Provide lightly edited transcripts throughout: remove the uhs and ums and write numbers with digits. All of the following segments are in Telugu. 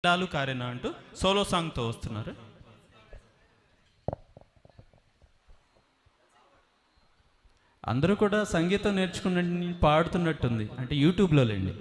లాలు కారేనా అంటూ సోలో సాంగ్తో వస్తున్నారు. అందరూ కూడా సంగీతం నేర్చుకున్న పాడుతున్నట్టుంది, అంటే యూట్యూబ్లో లేండి.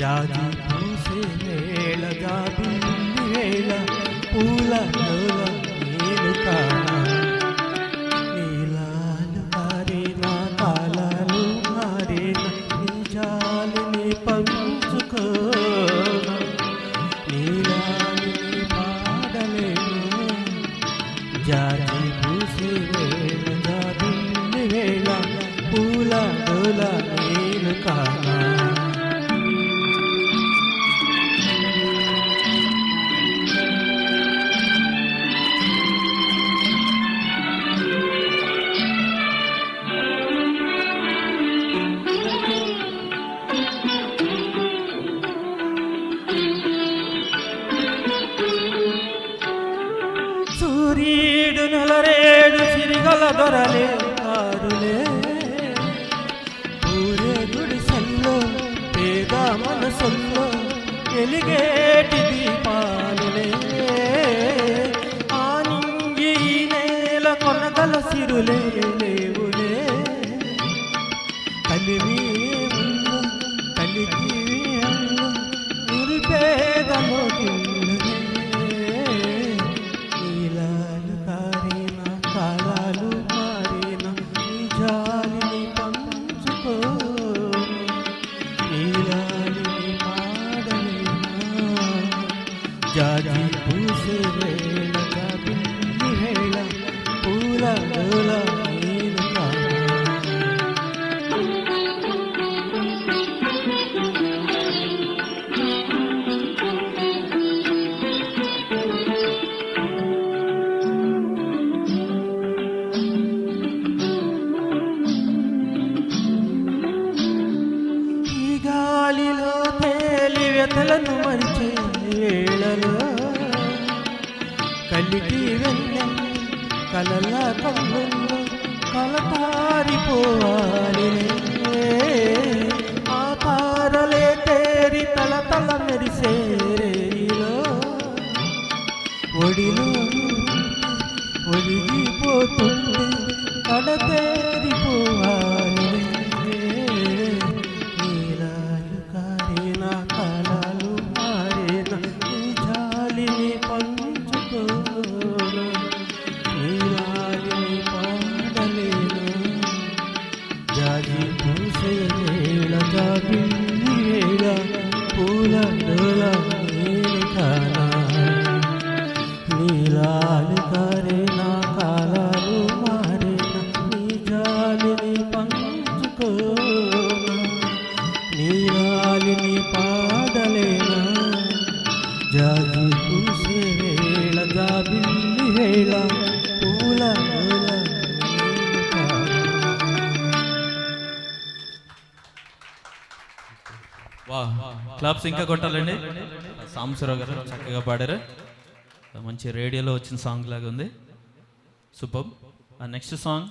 జాజి పూసే వేళ జాబిల్లి వేళ పూల లోల నేను కానా నీలాలు మారేనా కాలాలు మారేనా నీ జాలిని పంచుకోనా నీలాలు నీ పాడలేను జాజి పూసే వేళ జాబిల్లి వేళ పూల లోల నేను కానా సూర్యుడు నెలరేడు సిరిగల దొరలే కారులే ఊరే గుడిసెల్లో పేద మనసుల్లో వెలిగేటి దీపాలులే ఆనింగి నేల కొనగల సిరులే లేవులే కలిమి ఉన్న కలికి అన్న నిరుపేదలో కాలాలు మారిన నీ జాలిని పంచుకో నీలాలిని పాడలేనా జాజి పూసే వేళ జాబిల్లి వేళ పూల లోల నేను కానా గాలిలో తేలి వ్యతలను మరిచే వేళలో కలికి వెన్నె కలల కన్నుల్లో కలతారిపోవాలి ఆ తారలే తేరి తల తల మెరిసేలో ఒడిలో ఒడిగిపోతుంది కడతేరిపోవాలి కాలాలు మారేన నీ జాలిని పంచుకోనా నీలాలిని పాడలేనా జాజి పూసే వేళ జాబిల్లి వేళ పూల డోల నేను కానా నీలాలి కారేనా కాలాలు మారేన నీ జాలిని పంచుకోనా నీలాలిని పాడలేనా జాజి పూసే వేళ జాబిల్లి వేళ పూల వేళ వా క్లాప్స్ ఇంకా కొట్టాలండి. సాంబశివరావు గారు చక్కగా పాడారు. మంచి రేడియోలో వచ్చిన సాంగ్ లాగా ఉంది. సూపర్. Next song